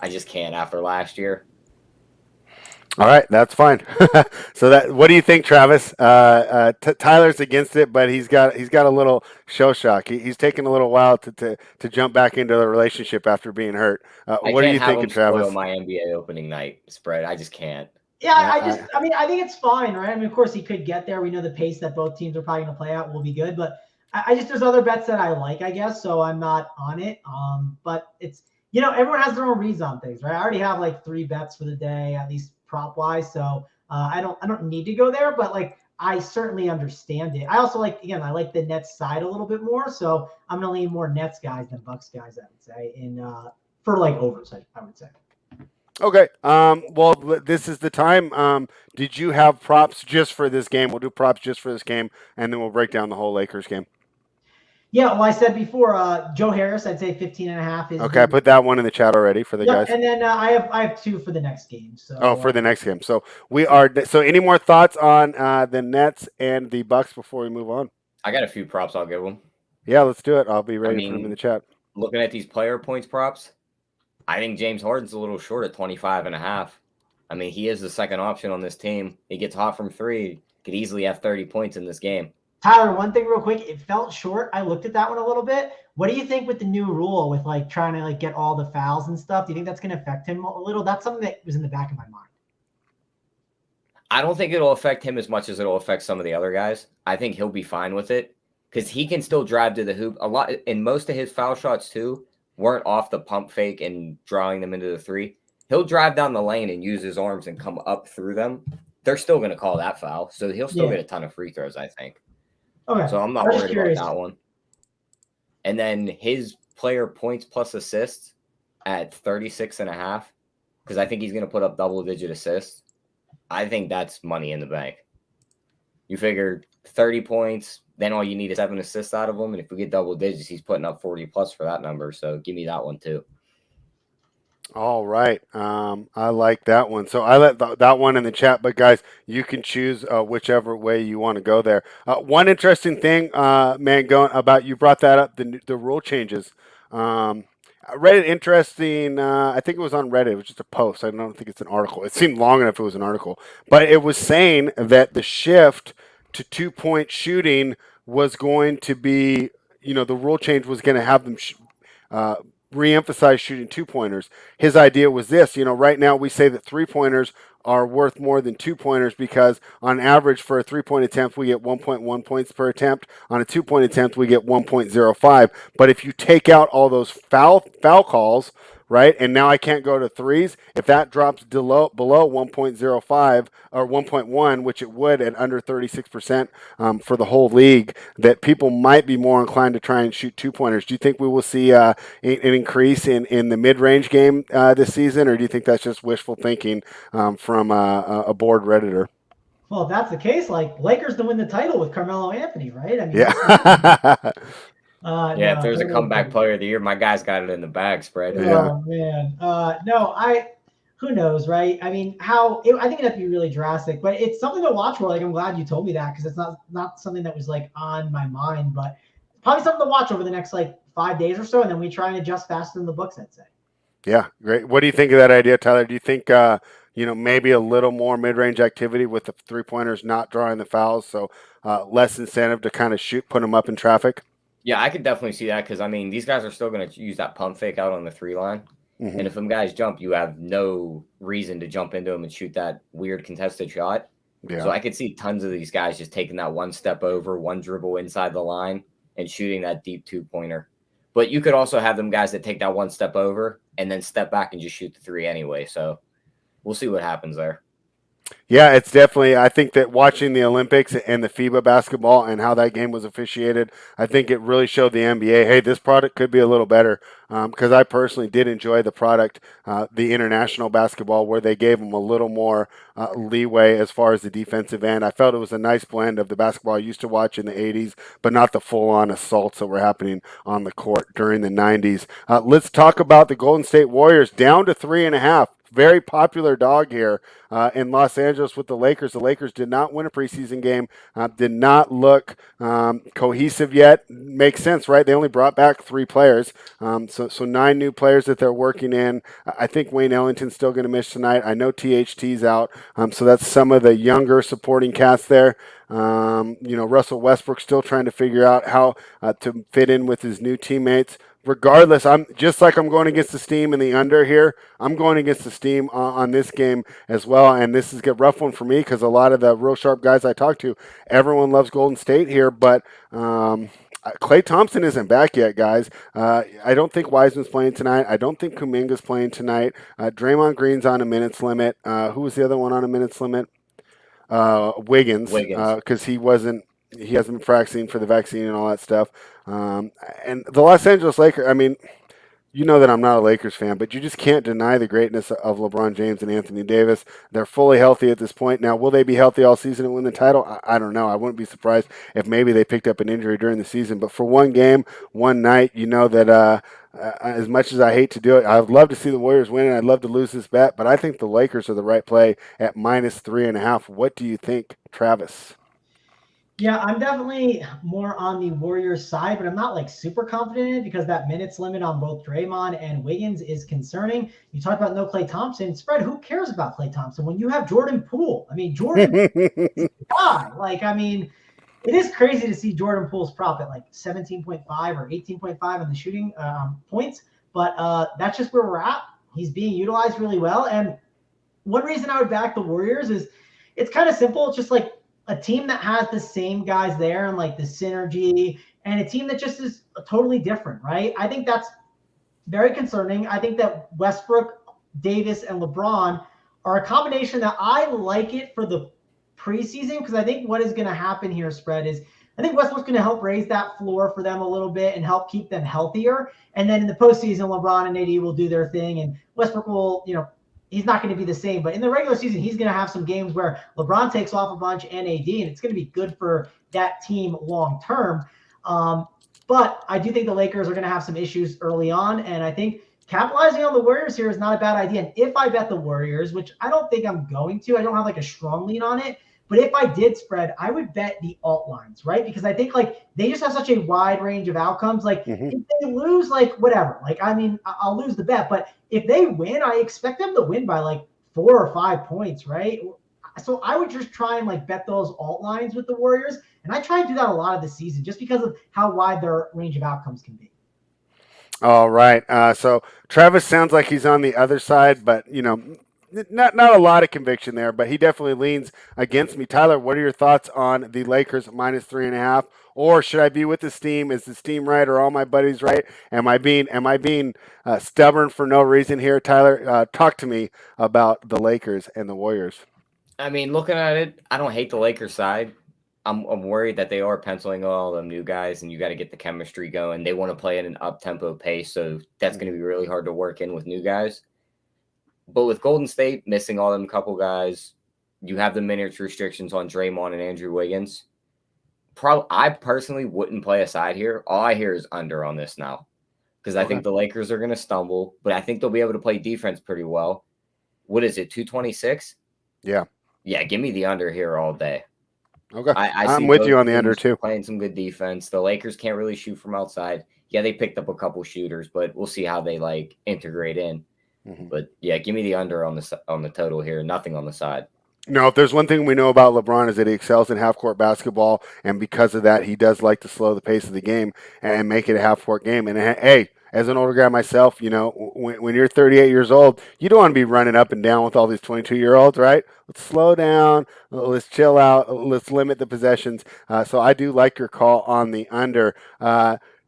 I just can't after last year. All right, that's fine. So what do you think, Travis? Tyler's against it, but he's got a little shell shock. He's taken a little while to jump back into the relationship after being hurt. What are you thinking, Travis? My NBA opening night spread, I just can't. Yeah, I think it's fine, right? I mean, of course he could get there. We know the pace that both teams are probably going to play out will be good, but there's other bets that I like, I guess, so I'm not on it. But it's everyone has their own reads on things, right? I already have like 3 bets for the day, at least prop wise. So I don't need to go there, but like I certainly understand it. I also like the Nets side a little bit more. So I'm gonna lean more Nets guys than Bucks guys, I would say, for like overs, I would say. Okay. Well, this is the time. Did you have props just for this game? We'll do props just for this game, and then we'll break down the whole Lakers game. Yeah, well, I said before, Joe Harris, I'd say 15.5 is okay. I put that one in the chat already for the guys. And then I have 2 for the next game. So for the next game. So we are. So any more thoughts on the Nets and the Bucks before we move on? I got a few props. I'll give them. Yeah, let's do it. I'll be ready to put them in the chat. Looking at these player points props, I think James Harden's a little short at 25.5. I mean, he is the second option on this team. He gets hot from 3. Could easily have 30 points in this game. Tyler, one thing real quick, it felt short. I looked at that one a little bit. What do you think with the new rule with like trying to like get all the fouls and stuff? Do you think that's going to affect him a little? That's something that was in the back of my mind. I don't think it'll affect him as much as it'll affect some of the other guys. I think he'll be fine with it because he can still drive to the hoop a lot. And most of his foul shots too weren't off the pump fake and drawing them into the three. He'll drive down the lane and use his arms and come up through them. They're still going to call that foul, so he'll still get a ton of free throws, I think. Okay. So I'm not worried about that one. And then his player points plus assists at 36.5, because I think he's going to put up double-digit assists. I think that's money in the bank. You figure 30 points, then all you need is 7 assists out of him. And if we get double digits, he's putting up 40 plus for that number. So give me that one too. All right. I like that one. So I let that one in the chat, but guys, you can choose whichever way you want to go there. One interesting thing, man, going about, you brought that up, the rule changes. I read it interesting. I think it was on Reddit. It was just a post. I don't think it's an article. It seemed long enough it was an article. But it was saying that the shift to 2-point shooting was going to be, the rule change was going to have them re-emphasize shooting 2-pointers. His idea was this, right now we say that 3-pointers are worth more than 2-pointers because on average for a 3-point attempt, we get 1.1 points per attempt. On a 2-point attempt, we get 1.05. But if you take out all those foul calls, right, and now I can't go to threes, if that drops below 1.05 or 1.1, which it would at under 36% for the whole league, that people might be more inclined to try and shoot 2-pointers. Do you think we will see an increase in the mid-range game this season, or do you think that's just wishful thinking from a bored Redditor? Well, if that's the case, like Lakers to win the title with Carmelo Anthony, right? I mean, yeah. If there's a comeback player of the year, my guy's got it in the bag spread. Oh man, who knows, right? I mean, I think it'd be really drastic, but it's something to watch for. Like, I'm glad you told me that because it's not something that was like on my mind, but probably something to watch over the next like 5 days or so, and then we try and adjust faster than the books, I'd say. Yeah, great. What do you think of that idea, Tyler? Do you think maybe a little more mid-range activity with the 3-pointers not drawing the fouls, so less incentive to kind of put them up in traffic? Yeah, I could definitely see that because, I mean, these guys are still going to use that pump fake out on the 3 line. Mm-hmm. And if them guys jump, you have no reason to jump into them and shoot that weird contested shot. Yeah. So I could see tons of these guys just taking that one step over, one dribble inside the line, and shooting that deep 2-pointer. But you could also have them guys that take that one step over and then step back and just shoot the 3 anyway. So we'll see what happens there. Yeah, it's definitely, I think that watching the Olympics and the FIBA basketball and how that game was officiated, I think it really showed the NBA, hey, this product could be a little better, because I personally did enjoy the product, the international basketball, where they gave them a little more leeway as far as the defensive end. I felt it was a nice blend of the basketball I used to watch in the 80s, but not the full-on assaults that were happening on the court during the 90s. Let's talk about the Golden State Warriors, down to 3.5. Very popular dog here in Los Angeles with the Lakers. The Lakers did not win a preseason game, did not look cohesive yet. Makes sense, right? They only brought back 3 players, so 9 new players that they're working in. I think Wayne Ellington's still going to miss tonight. I know THT's out, so that's some of the younger supporting cast there. Russell Westbrook still trying to figure out how to fit in with his new teammates. Regardless, I'm going against the Steam in the under here. I'm going against the Steam on this game as well, and this is a rough one for me because a lot of the real sharp guys I talk to, everyone loves Golden State here, but Klay Thompson isn't back yet, guys. I don't think Wiseman's playing tonight. I don't think Kuminga's playing tonight. Draymond Green's on a minutes limit. Who was the other one on a minutes limit? Wiggins, because he hasn't been practicing for the vaccine and all that stuff. And the Los Angeles Lakers, I mean, you know that I'm not a Lakers fan, but you just can't deny the greatness of LeBron James and Anthony Davis. They're fully healthy at this point. Now, will they be healthy all season and win the title? I don't know. I wouldn't be surprised if maybe they picked up an injury during the season. But for one game, one night, you know that as much as I hate to do it, I'd love to see the Warriors win, and I'd love to lose this bet. But I think the Lakers are the right play at -3.5. What do you think, Travis? Yeah, I'm definitely more on the Warriors side, but I'm not like super confident in it because that minutes limit on both Draymond and Wiggins is concerning. You talk about no Klay Thompson. Spread, who cares about Klay Thompson when you have Jordan Poole? I mean, Jordan is God. Like, I mean, it is crazy to see Jordan Poole's prop at like 17.5 or 18.5 on the shooting points, but that's just where we're at. He's being utilized really well. And one reason I would back the Warriors is it's kind of simple. It's just like, a team that has the same guys there and like the synergy, and a team that just is totally different, right? I think that's very concerning. I think that Westbrook, Davis, and LeBron are a combination that I like it for the preseason, because I think what is going to happen here, Spread, is I think Westbrook's going to help raise that floor for them a little bit and help keep them healthier. And then in the postseason, LeBron and AD will do their thing, and Westbrook will, he's not going to be the same. But in the regular season, he's going to have some games where LeBron takes off a bunch and AD, and it's going to be good for that team long term. But I do think the Lakers are going to have some issues early on, and I think capitalizing on the Warriors here is not a bad idea. And if I bet the Warriors, which I don't think I'm going to, I don't have like a strong lean on it, but if I did spread, I would bet the alt lines, right? Because I think like they just have such a wide range of outcomes. Like if they lose, like whatever, like, I mean, I'll lose the bet, but if they win, I expect them to win by like 4 or 5 points, right? So I would just try and like bet those alt lines with the Warriors. And I try and do that a lot of the season just because of how wide their range of outcomes can be. All right. So Travis sounds like he's on the other side, but not a lot of conviction there, but he definitely leans against me. Tyler, what are your thoughts on the Lakers -3.5? Or should I be with this team? Is this team right? Are all my buddies right? Am I being stubborn for no reason here, Tyler? Talk to me about the Lakers and the Warriors. I mean, looking at it, I don't hate the Lakers side. I'm worried that they are penciling all them new guys, and you got to get the chemistry going. They want to play at an up-tempo pace, so that's going to be really hard to work in with new guys. But with Golden State missing all them couple guys, you have the minutes restrictions on Draymond and Andrew Wiggins. I personally wouldn't play a side here. All I hear is under on this now, because I think the Lakers are going to stumble, but I think they'll be able to play defense pretty well. What is it, 226? Yeah. Yeah, give me the under here all day. Okay, I'm with you on the under too. Playing some good defense. The Lakers can't really shoot from outside. Yeah, they picked up a couple shooters, but we'll see how they like integrate in. But yeah, give me the under on the total here. Nothing on the side. No, if there's one thing we know about LeBron is that he excels in half-court basketball, and because of that, he does like to slow the pace of the game and make it a half-court game. And hey, as an older guy myself, when you're 38 years old, you don't want to be running up and down with all these 22-year-olds, right? Let's slow down. Let's chill out. Let's limit the possessions. So I do like your call on the under.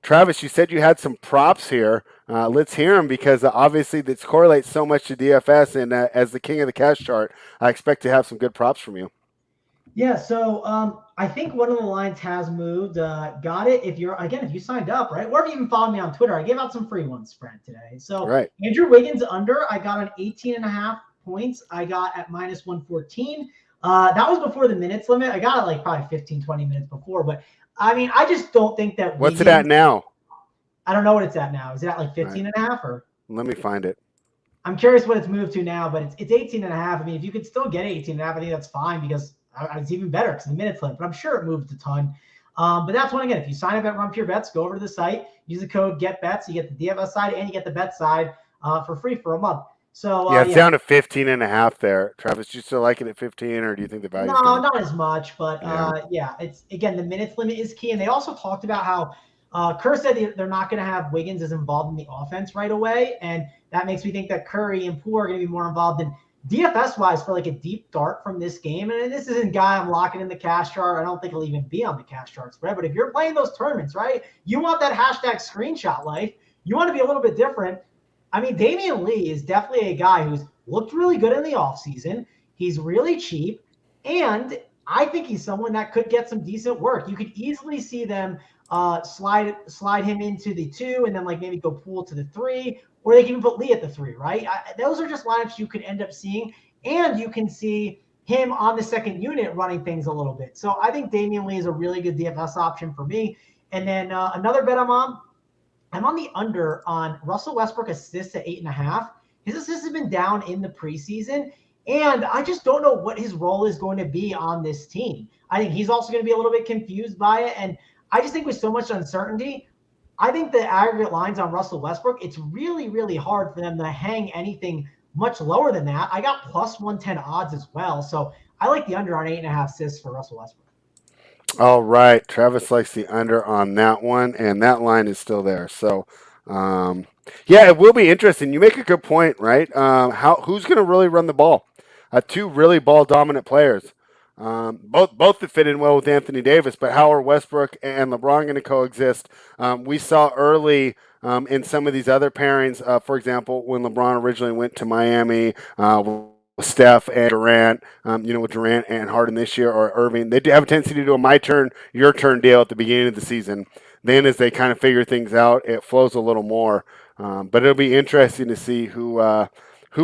Travis, you said you had some props here. Let's hear them, because obviously this correlates so much to DFS, and as the king of the cash chart, I expect to have some good props from you. Yeah, so I think one of the lines has moved. Got it. If you signed up, right? Or if you even followed me on Twitter, I gave out some free ones, Spread, today. So right. Andrew Wiggins under, I got on 18.5 points. I got at -114. That was before the minutes limit. I got it like probably 15, 20 minutes before. But I mean, I just don't think that. What's it at now? I don't know what it's at now. Is it at like 15.5 or? Let me find it. I'm curious what it's moved to now, but it's 18.5. I mean, if you could still get 18.5, I think that's fine, because it's even better because the minutes limit. But I'm sure it moved a ton. But that's one, again, if you sign up at Run Pure Bets, go over to the site, use the code GetBets. You get the DFS side and you get the bet side for free for a month. So it's down to 15.5 there. Travis, do you still like it at 15, or do you think the value? No, not as much, but it's, again, the minutes limit is key. And they also talked about how Kerr said they're not going to have Wiggins as involved in the offense right away, and that makes me think that Curry and Poole are going to be more involved in DFS-wise for like a deep dart from this game. And this isn't guy I'm locking in the cash chart. I don't think he'll even be on the cash chart spread. But if you're playing those tournaments, right, you want that hashtag screenshot life. You want to be a little bit different. I mean, Damian Lee is definitely a guy who's looked really good in the offseason. He's really cheap, and I think he's someone that could get some decent work. You could easily see them slide him into the 2 and then like maybe go Poole to the 3, or they can even put Lee at the 3, right? Those are just lineups you could end up seeing, and you can see him on the second unit running things a little bit. So I think Damian Lee is a really good DFS option for me. And then another bet I'm on the under on Russell Westbrook assists at 8.5. His assists have been down in the preseason, and I just don't know what his role is going to be on this team. I think he's also going to be a little bit confused by it, and I just think with so much uncertainty, I think the aggregate lines on Russell Westbrook, it's really, really hard for them to hang anything much lower than that. I got +110 odds as well. So I like the under on 8.5 assists for Russell Westbrook. All right. Travis likes the under on that one, and that line is still there. So, it will be interesting. You make a good point, right? Who's going to really run the ball? Two really ball-dominant players. Both that fit in well with Anthony Davis, but how are Westbrook and LeBron going to coexist? We saw early in some of these other pairings, for example, when LeBron originally went to Miami, with Steph and Durant, with Durant and Harden this year, or Irving, they do have a tendency to do a my turn, your turn deal at the beginning of the season. Then, as they kind of figure things out, it flows a little more. But it'll be interesting to see who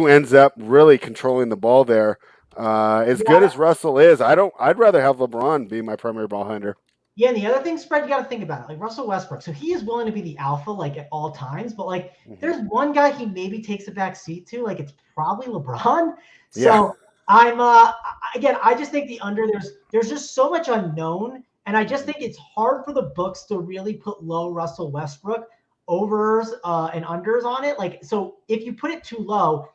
ends up really controlling the ball there. As good as Russell is, I'd rather have LeBron be my primary ball handler. Yeah, and the other thing, Spread, you got to think about it. Like Russell Westbrook, so he is willing to be the alpha, like at all times. But like, there's one guy he maybe takes a back seat to. Like, it's probably LeBron. So I'm again, I just think the under there's just so much unknown, and I just think it's hard for the books to really put low Russell Westbrook overs and unders on it. Like, so if you put it too low,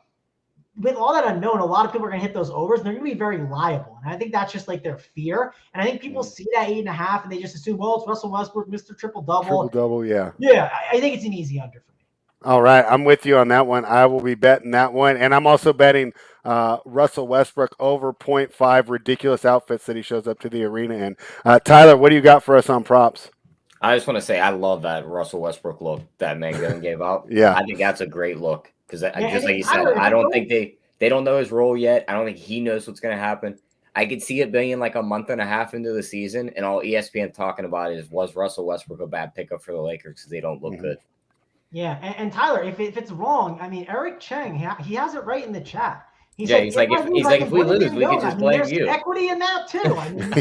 with all that unknown, a lot of people are going to hit those overs, and they're going to be very liable. And I think that's just like their fear. And I think people see that 8.5 and they just assume, well, it's Russell Westbrook, Mr. Triple-double. Triple-double, yeah. Yeah, I think it's an easy under for me. All right, I'm with you on that one. I will be betting that one. And I'm also betting Russell Westbrook over 0.5 ridiculous outfits that he shows up to the arena in. Tyler, what do you got for us on props? I just want to say I love that Russell Westbrook look that Mango gave out. Yeah. I think that's a great look. Because just like you said, I don't think they don't know his role yet. I don't think he knows what's going to happen. I could see it being like a month and a half into the season, and all ESPN talking about is, was Russell Westbrook a bad pickup for the Lakers because they don't look good? Yeah, and Tyler, if it's wrong, I mean, Eric Cheng, he has it right in the chat. He's like, if we lose, we can just blame you. There's equity in that too. I mean,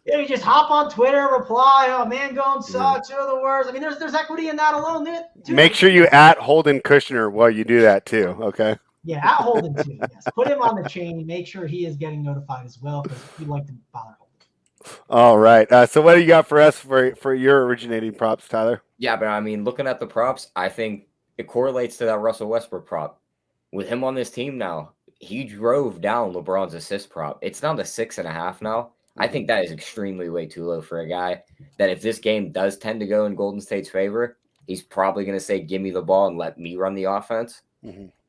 you just hop on Twitter, reply, "Oh, Mangone sucks, you're the worst." I mean, there's equity in that alone. Too. Make sure you at Holden Kushner while you do that too. Okay. Yeah, at Holden too. Yes, put him on the chain. Make sure he is getting notified as well because we like to bother Holden. All right. So what do you got for us for your originating props, Tyler? Yeah, but I mean, looking at the props, I think it correlates to that Russell Westbrook prop. With him on this team now, he drove down LeBron's assist prop. It's down to 6.5 now. I think that is extremely way too low for a guy that if this game does tend to go in Golden State's favor, he's probably going to say, give me the ball and let me run the offense.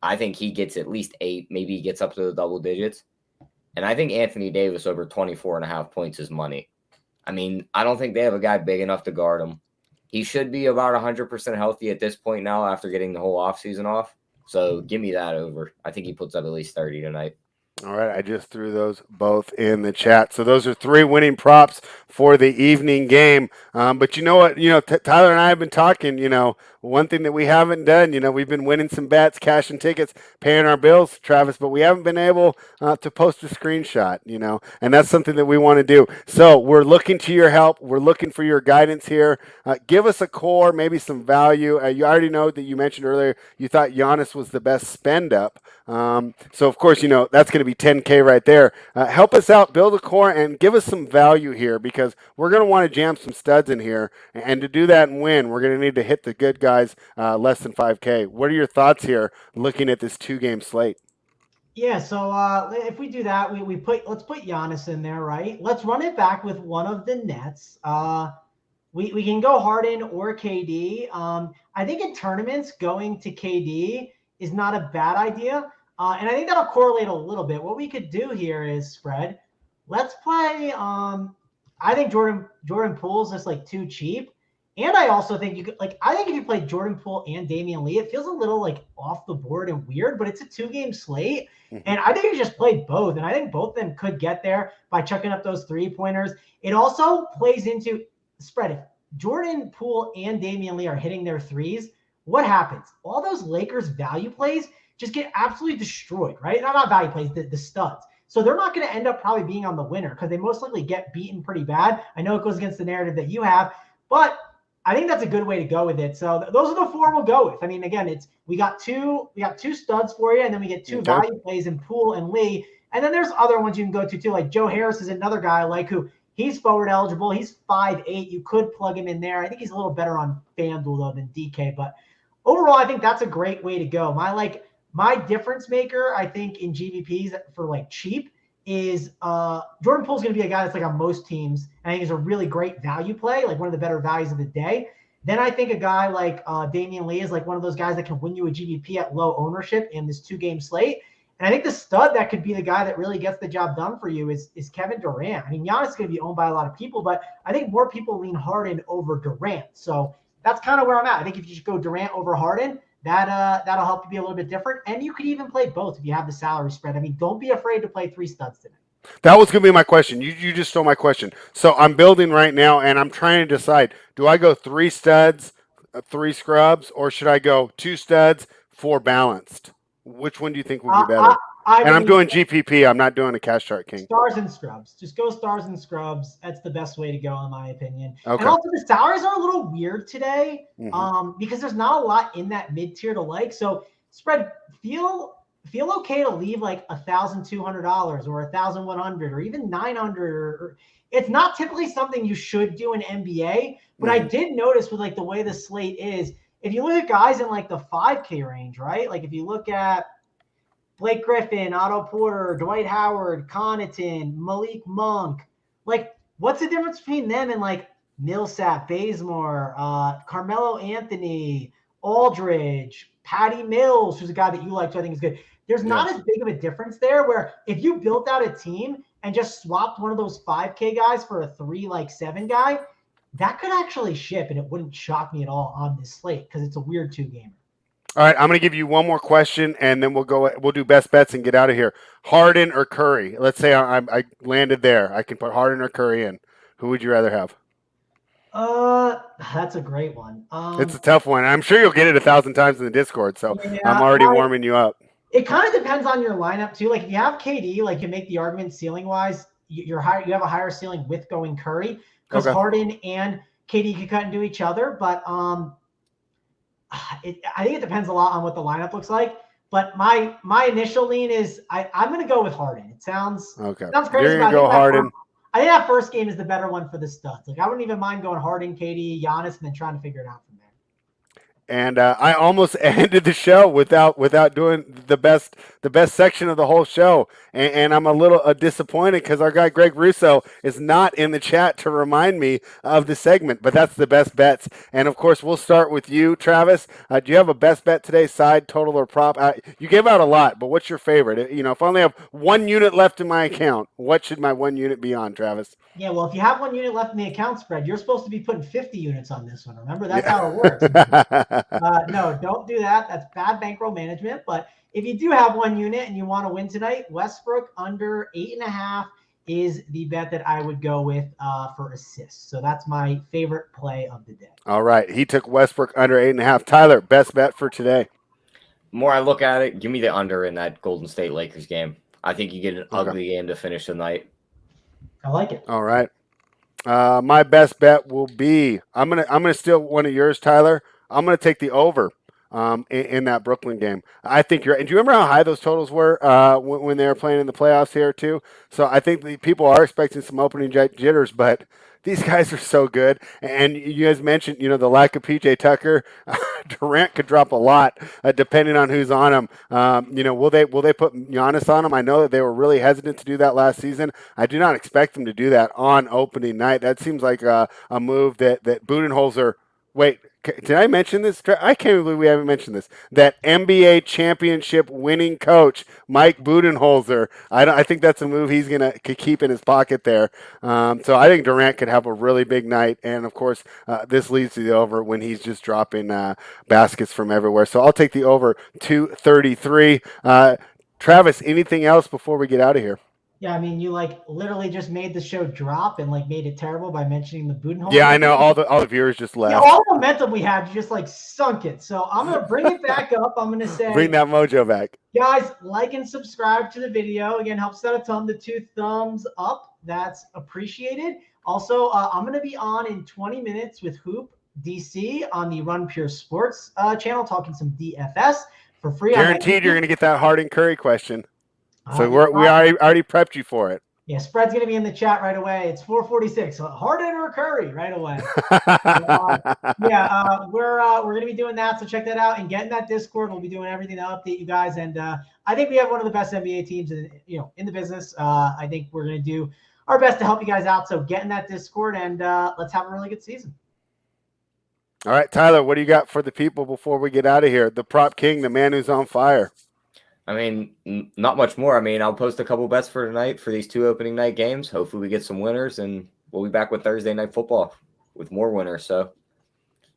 I think he gets at least 8. Maybe he gets up to the double digits. And I think Anthony Davis over 24.5 points is money. I mean, I don't think they have a guy big enough to guard him. He should be about 100% healthy at this point now after getting the whole offseason off. So give me that over. I think he puts up at least 30 tonight. All right, I just threw those both in the chat. So those are 3 winning props for the evening game. But you know what? Tyler and I have been talking, one thing that we haven't done, we've been winning some bets, cashing tickets, paying our bills, Travis, but we haven't been able to post a screenshot, and that's something that we want to do. So we're looking to your help. We're looking for your guidance here. Give us a core, maybe some value. You already know that you mentioned earlier you thought Giannis was the best spend up. So, of course, that's going to be $10K right there. Help us out, build a core, and give us some value here because we're going to want to jam some studs in here. And to do that and win, we're going to need to hit the good guys less than 5K. What are your thoughts here looking at this 2-game slate? Yeah, so if we do that, let's put Giannis in there, right? Let's run it back with one of the Nets. We can go Harden or KD. I think in tournaments, going to KD is not a bad idea. And I think that'll correlate a little bit. What we could do here is spread. Let's play. I think Jordan Poole's just like too cheap. And I also think you could I think if you play Jordan Poole and Damian Lee, it feels a little like off the board and weird, but it's a 2-game slate. And I think you just played both. And I think both of them could get there by chucking up those 3-pointers. It also plays into spread. If Jordan Poole and Damian Lee are hitting their threes, what happens? All those Lakers value plays just get absolutely destroyed, right? Not value plays, the studs. So they're not going to end up probably being on the winner because they most likely get beaten pretty bad. I know it goes against the narrative that you have, but I think that's a good way to go with it. So those are the 4 we'll go with. I mean, again, we got two studs for you, and then we get 2 value plays in Poole and Lee. And then there's other ones you can go to too. Like Joe Harris is another guy who he's forward eligible. He's 5'8". You could plug him in there. I think he's a little better on FanDuel though than DK, but overall, I think that's a great way to go. My difference maker, I think, in GBPs for cheap is Jordan Poole's going to be a guy that's on most teams. And I think he's a really great value play, one of the better values of the day. Then I think a guy like Damian Lee is one of those guys that can win you a GBP at low ownership in this 2-game slate. And I think the stud that could be the guy that really gets the job done for you is Kevin Durant. I mean, Giannis is going to be owned by a lot of people, but I think more people lean Harden over Durant. So that's kind of where I'm at. I think if you just go Durant over Harden, that'll help you be a little bit different. And you could even play both if you have the salary spread. I mean, don't be afraid to play 3 studs today. That was going to be my question. You just stole my question. So I'm building right now, and I'm trying to decide: do I go 3 studs, 3 scrubs, or should I go 2 studs, 4 balanced? Which one do you think would be better? And I'm doing GPP. I'm not doing a cash chart king. Stars and scrubs. Just go stars and scrubs. That's the best way to go, in my opinion. Okay. And also, the salaries are a little weird today because there's not a lot in that mid tier to like. So spread feel okay to leave like $1,200 or $1,100 or even $900. Or it's not typically something you should do in NBA, but I did notice with like the way the slate is, if you look at guys in like the 5K range, right? Like if you look at Blake Griffin, Otto Porter, Dwight Howard, Connaughton, Malik Monk, like what's the difference between them and like Millsap, Bazemore, Carmelo Anthony, Aldridge, Patty Mills, who's a guy that you like, so I think is good. There's not as big of a difference there, where if you built out a team and just swapped one of those 5K guys for a 3-7 guy, that could actually ship, and it wouldn't shock me at all on this slate because it's a weird 2-gamer. All right, I'm going to give you one more question, and then we'll do best bets and get out of here. Harden or Curry? Let's say I landed there. I can put Harden or Curry in. Who would you rather have? That's a great one. It's a tough one. I'm sure you'll get it 1,000 times in the Discord, so I'm already warming you up. It kind of depends on your lineup too. Like if you have KD, like you make the argument ceiling wise, you have a higher ceiling with going Curry because Harden and KD can cut into each other. But I think it depends a lot on what the lineup looks like. But my initial lean is I'm going to go with Harden. It sounds crazy. You're going to go Harden. I think that first game is the better one for the studs. Like I wouldn't even mind going Harden, KD, Giannis, and then trying to figure it out from there. And I almost ended the show without doing the best section of the whole show. And I'm a little disappointed because our guy Greg Russo is not in the chat to remind me of the segment. But that's the best bets. And, of course, we'll start with you, Travis. Do you have a best bet today, side, total, or prop? You gave out a lot, but what's your favorite? You know, if I only have 1 unit left in my account, what should my 1 unit be on, Travis? Yeah, well, if you have 1 unit left in the account spread, you're supposed to be putting 50 units on this one. Remember, that's how it works. No, don't do that. That's bad bankroll management. But if you do have 1 unit and you want to win tonight, Westbrook under 8.5 is the bet that I would go with for assists. So that's my favorite play of the day. All right. He took Westbrook under 8.5. Tyler, best bet for today? More I look at it, give me the under in that Golden State Lakers game. I think you get an ugly game to finish the night. I like it. All right. My best bet will be I'm gonna steal one of yours, Tyler. I'm gonna take the over in that Brooklyn game. I think you're. And do you remember how high those totals were when they were playing in the playoffs here too? So I think the people are expecting some opening jitters, but these guys are so good. And you guys mentioned, the lack of PJ Tucker. Durant could drop a lot depending on who's on him. Will they put Giannis on him? I know that they were really hesitant to do that last season. I do not expect them to do that on opening night. That seems like a move that Budenholzer. Wait, did I mention this? I can't believe we haven't mentioned this. That NBA championship winning coach, Mike Budenholzer. I think that's a move he's gonna keep in his pocket there. So I think Durant could have a really big night, and of course, this leads to the over when he's just dropping baskets from everywhere. So I'll take the over 233. Travis, anything else before we get out of here? Yeah, I mean, you literally just made the show drop and made it terrible by mentioning the Budenholzer. Yeah, I know. All the viewers just left. Yeah, all the momentum we had, you just sunk it. So I'm gonna bring it back up. I'm gonna say, bring that mojo back, guys. Like and subscribe to the video. Again, helps out a ton. The 2 thumbs up, that's appreciated. Also, I'm gonna be on in 20 minutes with Hoop DC on the Run Pure Sports channel, talking some DFS for free. Guaranteed, you're gonna get that Harden Curry question. So we already prepped you for it. Yeah, spread's going to be in the chat right away. It's 446. So Harden or Curry right away. We're going to be doing that. So check that out and get in that Discord. We'll be doing everything to update you guys. And I think we have one of the best NBA teams in the business. I think we're going to do our best to help you guys out. So get in that Discord and let's have a really good season. All right, Tyler, what do you got for the people before we get out of here? The prop king, the man who's on fire. I mean, not much more. I mean, I'll post a couple bets for tonight for these 2 opening night games. Hopefully we get some winners, and we'll be back with Thursday night football with more winners. So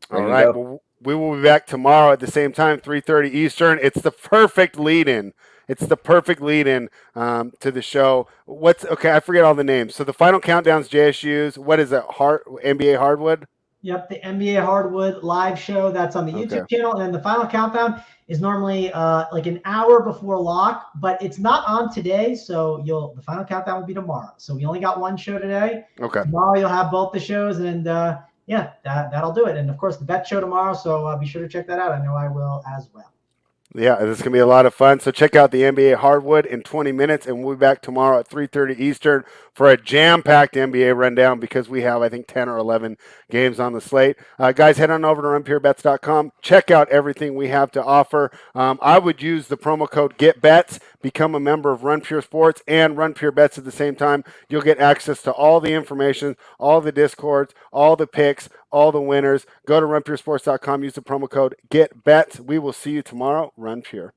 all right. Well, we will be back tomorrow at the same time, 3:30 Eastern. It's the perfect lead-in. It's the perfect lead-in to the show. Okay? I forget all the names. So the final countdown's JSU's. What is it? NBA Hardwood. Yep, the NBA Hardwood live show that's on the YouTube channel, and then the final countdown is normally like an hour before lock, but it's not on today, so the final countdown will be tomorrow. So we only got one show today. Okay. Tomorrow you'll have both the shows, and that'll do it. And of course the bet show tomorrow, so be sure to check that out. I know I will as well. Yeah, this is going to be a lot of fun. So check out the NBA Hardwood in 20 minutes, and we'll be back tomorrow at 3:30 Eastern for a jam-packed NBA rundown because we have, I think, 10 or 11 games on the slate. Guys, head on over to runpurebets.com. Check out everything we have to offer. I would use the promo code GETBETS, become a member of Run Pure Sports and Run Pure Bets at the same time. You'll get access to all the information, all the discords, all the picks, all the winners. Go to runpuresports.com. Use the promo code GETBETS. We will see you tomorrow. Run Pure.